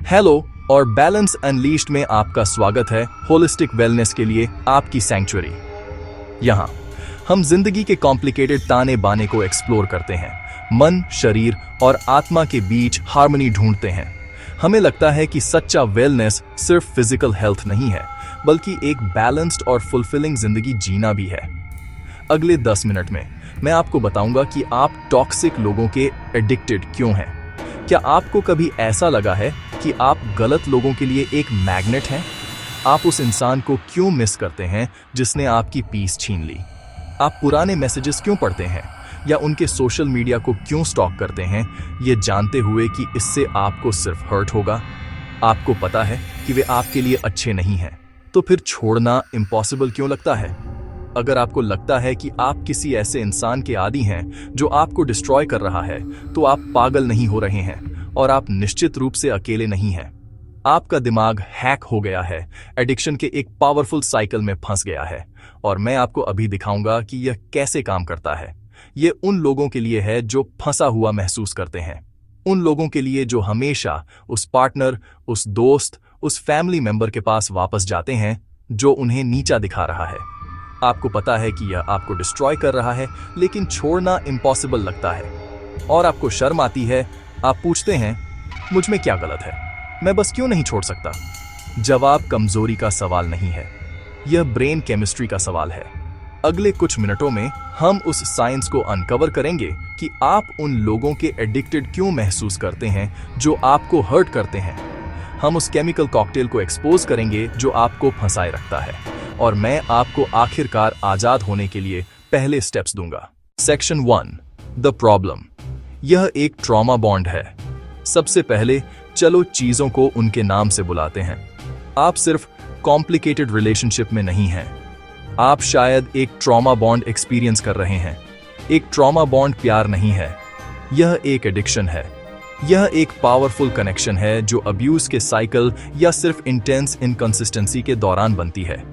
Hello और balance unleashed में आपका स्वागत है। होलिस्टिक वेलनेस के लिए आपकी सैंक्चुअरी। यहाँ हम जिंदगी के कॉम्प्लिकेटेड ताने बाने को एक्सप्लोर करते हैं, मन, शरीर और आत्मा के बीच हार्मनी ढूंढते हैं। हमें लगता है कि सच्चा वेलनेस सिर्फ फिजिकल हेल्थ नहीं है, बल्कि एक बैलेंस्ड और फुलफिलिंग जिंदगी जीना भी है। अगले 10 मिनट में मैं आपको बताऊंगा कि आप टॉक्सिक लोगों के एडिक्टेड क्यों हैं। क्या आपको कभी ऐसा लगा है कि आप गलत लोगों के लिए एक मैग्नेट हैं? आप उस इंसान को क्यों मिस करते हैं जिसने आपकी पीस छीन ली? आप पुराने मैसेजेस क्यों पढ़ते हैं या उनके सोशल मीडिया को क्यों स्टॉक करते हैं, ये जानते हुए कि इससे आपको सिर्फ हर्ट होगा? आपको पता है कि वे आपके लिए अच्छे नहीं हैं, तो फिर छोड़ना इम्पॉसिबल क्यों लगता है? अगर आपको लगता है कि आप किसी ऐसे इंसान के आदी हैं जो आपको डिस्ट्रॉय कर रहा है, तो आप पागल नहीं हो रहे हैं और आप निश्चित रूप से अकेले नहीं हैं। आपका दिमाग हैक हो गया है, एडिक्शन के एक पावरफुल साइकिल में फंस गया है, और मैं आपको अभी दिखाऊंगा कि यह कैसे काम करता है। यह उन लोगों के लिए है जो फंसा हुआ महसूस करते हैं, उन लोगों के लिए जो हमेशा उस पार्टनर, उस दोस्त, उस फैमिली मेंबर के पास वापस जाते हैं जो उन्हें नीचा दिखा रहा है। आपको पता है कि यह आपको डिस्ट्रॉय कर रहा है, लेकिन छोड़ना इम्पॉसिबल लगता है और आपको शर्म आती है। आप पूछते हैं, मुझ में क्या गलत है, मैं बस क्यों नहीं छोड़ सकता? जवाब कमजोरी का सवाल नहीं है, यह ब्रेन केमिस्ट्री का सवाल है। अगले कुछ मिनटों में हम उस साइंस को अनकवर करेंगे कि आप उन लोगों के एडिक्टेड क्यों महसूस करते हैं जो आपको हर्ट करते हैं। हम उस केमिकल कॉकटेल को एक्सपोज करेंगे जो आपको फंसाए रखता है, और मैं आपको आखिरकार आजाद होने के लिए पहले स्टेप्स दूंगा। Section 1, the problem. यह एक ट्रॉमा बॉन्ड है। सबसे पहले चलो चीजों को उनके नाम से बुलाते हैं। आप सिर्फ कॉम्प्लिकेटेड रिलेशनशिप में नहीं हैं, आप शायद एक ट्रॉमा बॉन्ड एक्सपीरियंस कर रहे हैं। एक ट्रॉमा बॉन्ड प्यार नहीं है, यह एक एडिक्शन है। यह एक पावरफुल कनेक्शन है जो अब्यूज के साइकिल या सिर्फ इंटेंस इनकंसिस्टेंसी के दौरान बनती है।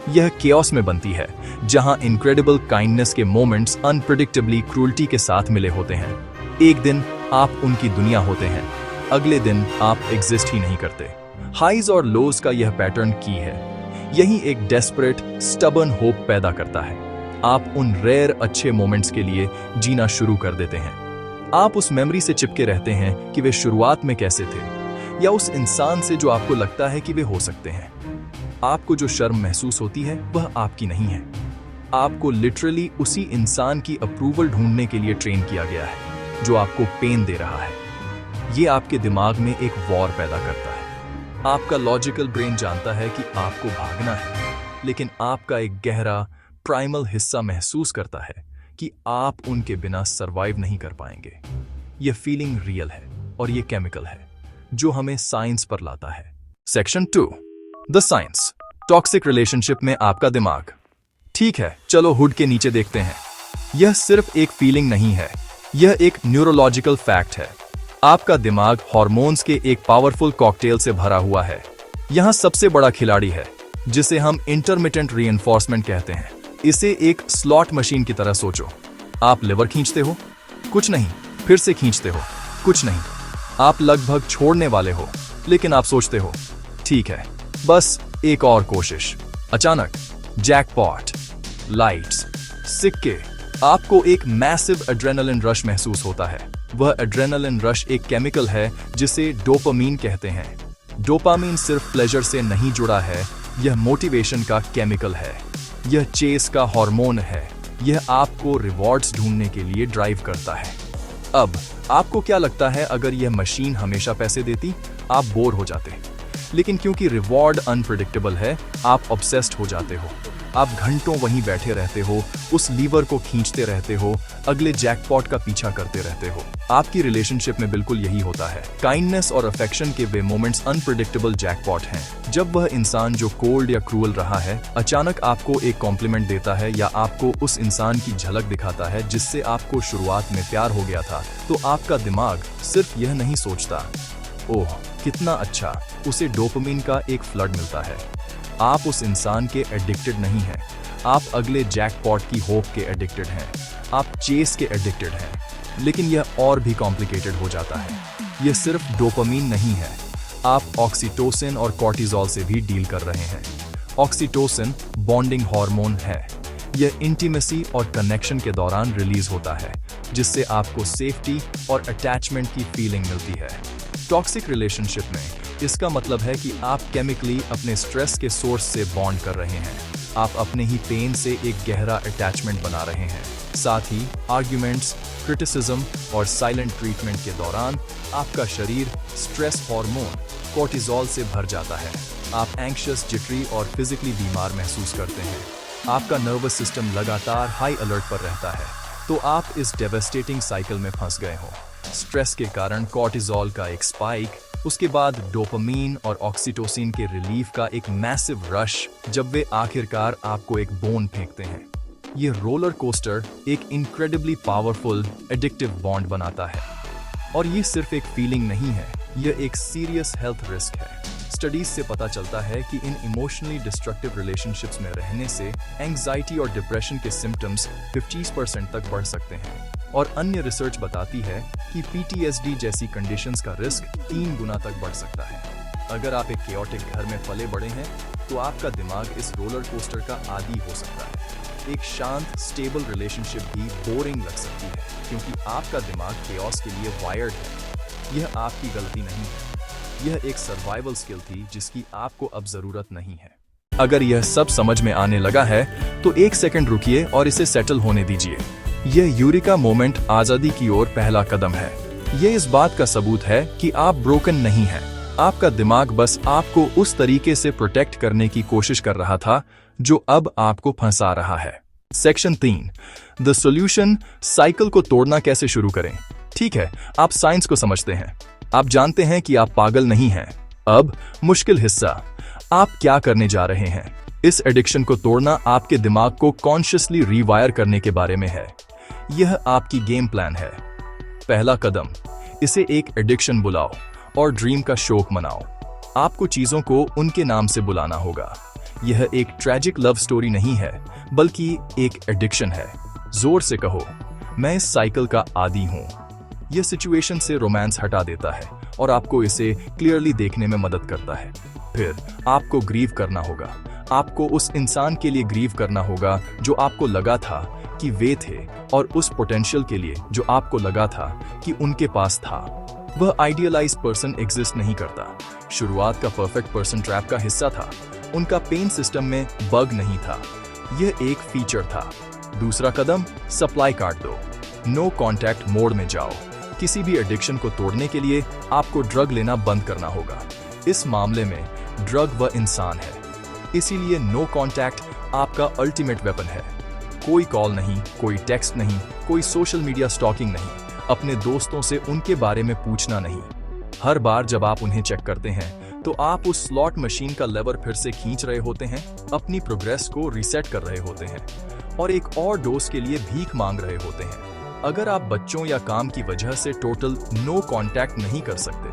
यह केओस में बनती है, जहां इनक्रेडिबल काइंडनेस के मोमेंट्स अनप्रेडिक्टेबली क्रूल्टी के साथ मिले होते हैं। एक दिन आप उनकी दुनिया होते हैं, अगले दिन आप एग्जिस्ट ही नहीं करते। हाइज और लोज का यह पैटर्न की है। यही एक डेस्परेट, स्टबर्न होप पैदा करता है। आप उन रेयर अच्छे मोमेंट्स के लिए जीना शुरू कर देते हैं। आप उस मेमोरी से चिपके रहते हैं कि वे शुरुआत में कैसे थे, या उस इंसान से जो आपको लगता है कि वे हो सकते हैं। आपको जो शर्म महसूस होती है वह आपकी नहीं है। आपको लिटरली उसी इंसान की अप्रूवल ढूंढने के लिए ट्रेन किया गया है जो आपको पेन दे रहा है। ये आपके दिमाग में एक वॉर पैदा करता है। आपका लॉजिकल ब्रेन जानता है कि आपको भागना है, लेकिन आपका एक गहरा प्राइमल हिस्सा महसूस करता है कि आप उनके बिना सरवाइव नहीं कर पाएंगे। यह फीलिंग रियल है और यह केमिकल है जो हमें साइंस पर लाता है। Section 2, the science. Toxic relationship में आपका दिमाग। ठीक है, चलो हुड के नीचे देखते हैं। यह सिर्फ एक फीलिंग नहीं है, यह एक न्यूरोलॉजिकल फैक्ट है। आपका दिमाग हार्मोन्स के एक पावरफुल कॉकटेल से भरा हुआ है। यहां सबसे बड़ा खिलाड़ी है, जिसे हम इंटरमिटेंट रीइंफोर्समेंट कहते हैं। इसे एक स्लॉट मशीन की तरह सोचो। आप लिवर खींचते हो, कुछ नहीं, फिर से खींचते हो, कुछ नहीं। आप लगभग छोड़ने वाले हो, लेकिन आप सोचते हो, ठीक है, बस एक और कोशिश। अचानक जैकपॉट, लाइट्स, सिक्के। आपको एक मैसिव एड्रेनलिन रश महसूस होता है। वह एड्रेनलिन रश एक केमिकल है जिसे डोपामीन कहते हैं। डोपामीन सिर्फ प्लेजर से नहीं जुड़ा है, यह मोटिवेशन का केमिकल है। यह चेस का हार्मोन है। यह आपको रिवॉर्ड्स ढूंढने के लिए ड्राइव करता है। अब आपको क्या लगता है, अगर यह मशीन हमेशा पैसे देती, आप बोर हो जाते। लेकिन क्योंकि रिवॉर्ड अनप्रेडिक्टेबल है, आप ऑब्सेस्ड हो जाते हो। आप घंटों वहीं बैठे रहते हो, उस लीवर को खींचते रहते हो, अगले जैकपॉट का पीछा करते रहते हो। आपकी रिलेशनशिप में बिल्कुल यही होता है। काइंडनेस और अफेक्शन के वे मोमेंट्स अनप्रेडिक्टेबल जैकपॉट हैं। जब वह इंसान जो कोल्ड या क्रूअल रहा है अचानक आपको एक कॉम्प्लीमेंट देता है या आपको उस इंसान की झलक दिखाता है जिससे आपको शुरुआत में प्यार हो गया था, तो आपका दिमाग सिर्फ यह नहीं सोचता, ओह कितना अच्छा, उसे डोपामीन का एक फ्लड मिलता है। आप उस इंसान के एडिक्टेड नहीं हैं, आप अगले जैकपॉट की होप के एडिक्टेड हैं, आप चेस के एडिक्टेड हैं। लेकिन यह और भी कॉम्प्लिकेटेड हो जाता है। यह सिर्फ डोपामीन नहीं है, आप ऑक्सीटोसिन और कॉर्टिसोल से भी डील कर रहे हैं। ऑक्सीटोसिन बॉन्डिंग हार्मोन है। यह इंटीमेसी और कनेक्शन के दौरान रिलीज होता है, जिससे आपको सेफ्टी और अटैचमेंट की फीलिंग मिलती है। टॉक्सिक रिलेशनशिप में इसका मतलब है कि आप केमिकली अपने स्ट्रेस के सोर्स से बॉन्ड कर रहे हैं। आप अपने ही पेन से एक गहरा अटैचमेंट बना रहे हैं। साथ ही आर्ग्यूमेंट्स, क्रिटिसिज्म और साइलेंट ट्रीटमेंट के दौरान आपका शरीर स्ट्रेस हार्मोन कॉर्टिसोल से भर जाता है। आप एंग्शियस, जिटरी और फिजिकली बीमार महसूस करते हैं। आपका नर्वस सिस्टम लगातार हाई अलर्ट पर रहता है। तो आप इस डेवास्टेटिंग साइकिल में फंस गए हो। स्ट्रेस के कारण कॉर्टिसोल का एक स्पाइक, उसके बाद डोपामीन और ऑक्सीटोसिन के रिलीफ का एक मैसिव रश, जब वे आखिरकार आपको एक बोन फेंकते हैं। ये रोलर कोस्टर एक इनक्रेडिबली पावरफुल एडिक्टिव बॉन्ड बनाता है। और ये सिर्फ एक फीलिंग नहीं है, यह एक सीरियस हेल्थ रिस्क है। स्टडीज से पता चलता है कि इन इमोशनली डिस्ट्रक्टिव रिलेशनशिप्स में रहने से एंग्जाइटी और डिप्रेशन के सिम्टम्स 50% तक बढ़ सकते हैं। और अन्य रिसर्च बताती है कि PTSD जैसी कंडीशंस का रिस्क 3 गुना तक बढ़ सकता है। अगर आप एक केओटिक घर में पले बड़े हैं, तो आपका दिमाग इस रोलर कोस्टर का आदी हो सकता है। एक शांत, स्टेबल रिलेशनशिप भी बोरिंग लग सकती है, क्योंकि आपका दिमाग केओस के लिए वायर्ड है। यह आपकी गलती नहीं है, यह एक सर्वाइवल स्किल थी जिसकी आपको अब जरूरत नहीं है। अगर यह सब समझ में आने लगा है, तो 1 सेकंड रुकिए और इसे सेटल होने दीजिए। यह यूरिका मोमेंट आजादी की ओर पहला कदम है। यह इस बात का सबूत है कि आप ब्रोकन नहीं हैं। आपका दिमाग बस आपको उस तरीके से प्रोटेक्ट करने की कोशिश कर रहा था जो अब आपको फंसा रहा है। सेक्शन 3, द सॉल्यूशन, साइकिल को तोड़ना कैसे शुरू करें। ठीक है, आप साइंस को समझते हैं। आप जानते हैं कि आप पागल नहीं हैं। अब मुश्किल हिस्सा, आप क्या करने जा रहे हैं। इस एडिक्शन को तोड़ना आपके दिमाग को कॉन्शियसली रीवायर करने के बारे में है। यह आपकी गेम प्लान है। पहला कदम, इसे एक एडिक्शन बुलाओ और ड्रीम का शोक मनाओ। आपको चीजों को उनके नाम से बुलाना होगा। यह एक ट्रैजिक लव स्टोरी नहीं है, बल्कि एक एडिक्शन है। जोर से कहो, मैं इस साइकिल का आदी हूं। यह सिचुएशन से रोमांस हटा देता है और आपको इसे क्लियरली देखने में मदद करता है। फिर आपको ग्रीव करना होगा। आपको उस इंसान के लिए ग्रीव करना होगा जो आपको लगा था कि वे थे, और उस पोटेंशियल के लिए जो आपको लगा था कि उनके पास था। वह आइडियलाइज्ड पर्सन एग्जिस्ट नहीं करता। शुरुआत का परफेक्ट पर्सन ट्रैप का हिस्सा था। उनका पेन सिस्टम में बग नहीं था, यह एक फीचर था। दूसरा कदम, सप्लाई काट दो। नो कॉन्टैक्ट मोड में जाओ। किसी भी एडिक्शन को तोड़ने के लिए आपको ड्रग लेना बंद करना होगा। इस मामले में ड्रग वह इंसान है, इसीलिए नो कॉन्टैक्ट आपका अल्टीमेट वेपन है। कोई कॉल नहीं, कोई टेक्स्ट नहीं, कोई सोशल मीडिया स्टॉकिंग नहीं, अपने दोस्तों से उनके बारे में पूछना नहीं। हर बार जब आप उन्हें चेक करते हैं, तो आप उस स्लॉट मशीन का लेवर फिर से खींच रहे होते हैं, अपनी प्रोग्रेस को रीसेट कर रहे होते हैं और एक और डोज के लिए भीख मांग रहे होते हैं। अगर आप बच्चों या काम की वजह से टोटल नो कॉन्टैक्ट नहीं कर सकते,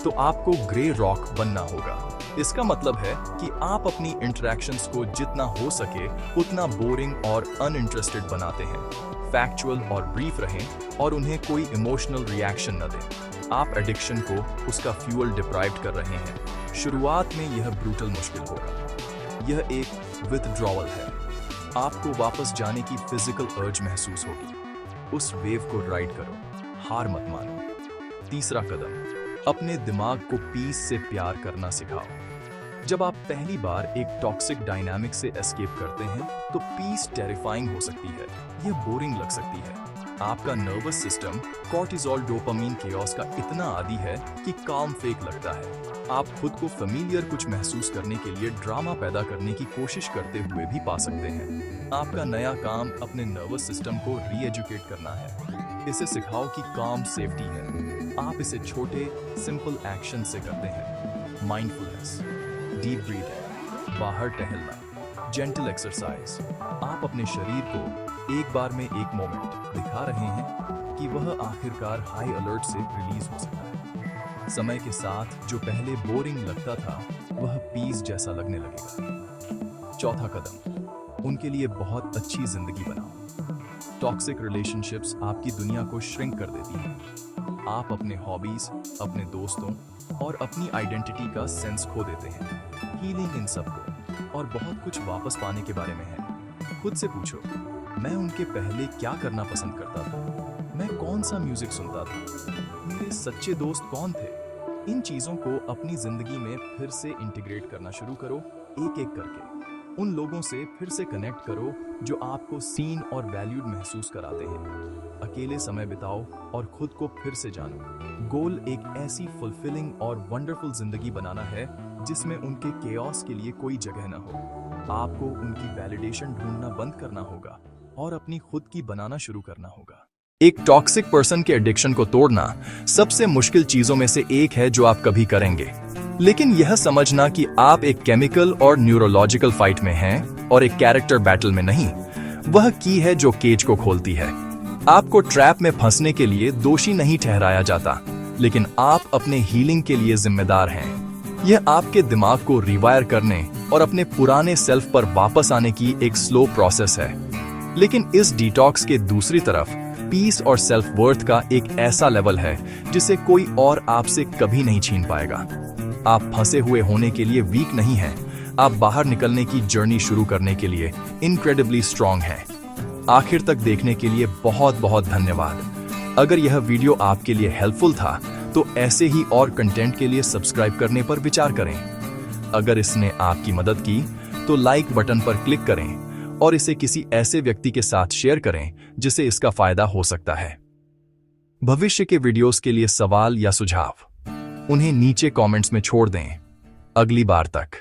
तो आपको ग्रे रॉक बनना होगा। इसका मतलब है कि आप अपनी इंटरैक्शंस को जितना हो सके उतना बोरिंग और अनइंटरेस्टेड बनाते हैं। फैक्चुअल और ब्रीफ रहें और उन्हें कोई इमोशनल रिएक्शन न दें। आप एडिक्शन को उसका फ्यूल डिप्राइव्ड कर रहे हैं। शुरुआत में यह ब्रूटल मुश्किल होगा। यह एक विथड्रॉवल है। आपको वापस जाने की फिजिकल अर्ज महसूस होगी। उस वेव को राइड करो, हार मत मानो। तीसरा कदम, अपने दिमाग को पीस से प्यार करना सिखाओ। जब आप पहली बार एक टॉक्सिक डायनामिक से एस्केप करते हैं, तो पीस टेरिफाइंग हो सकती है। यह बोरिंग लग सकती है। आपका nervous system cortisol dopamine chaos का इतना आदी है कि काम फेक लगता है। आप खुद को फेमिलियर कुछ महसूस करने के लिए ड्रामा पैदा करने की कोशिश करते हुए भी पा सकते हैं। आपका नया काम अपने नर्वस सिस्टम को री-एजुकेट करना है। इसे सिखाओ कि काम सेफ्टी है। आप इसे छोटे सिंपल एक्शन से करते हैं। माइंडफुलनेस, डीप ब्रीथिंग, बाहर टहलना, जेंटल एक्सरसाइज। आप अपने शरीर को एक बार में एक मोमेंट दिखा रहे हैं कि वह आखिरकार हाई अलर्ट से रिलीज हो सकता है। समय के साथ जो पहले बोरिंग लगता था, वह पीस जैसा लगने लगेगा। चौथा कदम, उनके लिए बहुत अच्छी जिंदगी बनाओ। टॉक्सिक रिलेशनशिप्स आपकी दुनिया को श्रिंक कर देती हैं। आप अपने हॉबीज, अपने दोस्तों और अपनी आइडेंटिटी का सेंस खो देते हैं। हीलिंग इन सबको और बहुत कुछ वापस पाने के बारे में है। खुद से पूछो, मैं उनके पहले क्या करना पसंद करता था? मैं कौन सा म्यूजिक सुनता था? मेरे सच्चे दोस्त कौन थे? इन चीजों को अपनी जिंदगी में फिर से इंटीग्रेट करना शुरू करो, एक एक करके। उन लोगों से फिर से कनेक्ट करो जो आपको सीन और वैल्यूड महसूस कराते हैं। अकेले समय बिताओ और खुद को फिर से जानो। गोल एक ऐसी फुलफिलिंग और वंडरफुल जिंदगी बनाना है जिसमें उनके केओस के लिए कोई जगह न हो। आपको उनकी वैलिडेशन ढूंढना बंद करना होगा और अपनी खुद की बनाना शुरू करना होगा। एक टॉक्सिक पर्सन के एडिक्शन को तोड़ना सबसे मुश्किल चीजों में से एक है जो आप कभी करेंगे। लेकिन यह समझना कि आप एक केमिकल और न्यूरोलॉजिकल फाइट में हैं और एक कैरेक्टर बैटल में नहीं, वह की है जो केज को खोलती है। आपको ट्रैप में फंसने के लिए दोषी नहीं ठहराया जाता, लेकिन आप अपने हीलिंग के लिए जिम्मेदार हैं। यह आपके दिमाग को रिवायर करने और अपने पुराने सेल्फ पर वापस आने की एक स्लो प्रोसेस है। लेकिन इस डिटॉक्स के दूसरी तरफ पीस और सेल्फ वर्थ का एक ऐसा लेवल है जिसे कोई और आपसे कभी नहीं छीन पाएगा। आप फंसे हुए होने के लिए वीक नहीं हैं, आप बाहर निकलने की जर्नी शुरू करने के लिए इनक्रेडिबली स्ट्रांग हैं। आखिर तक देखने के लिए बहुत बहुत धन्यवाद। अगर यह वीडियो आपके लिए हेल्पफुल था तो ऐसे ही और कंटेंट के लिए सब्सक्राइब करने पर विचार करें। अगर इसने आपकी मदद की तो लाइक बटन पर क्लिक करें और इसे किसी ऐसे व्यक्ति के साथ शेयर करें जिसे इसका फायदा हो सकता है। भविष्य के वीडियोस के लिए सवाल या सुझाव उन्हें नीचे कमेंट्स में छोड़ दें। अगली बार तक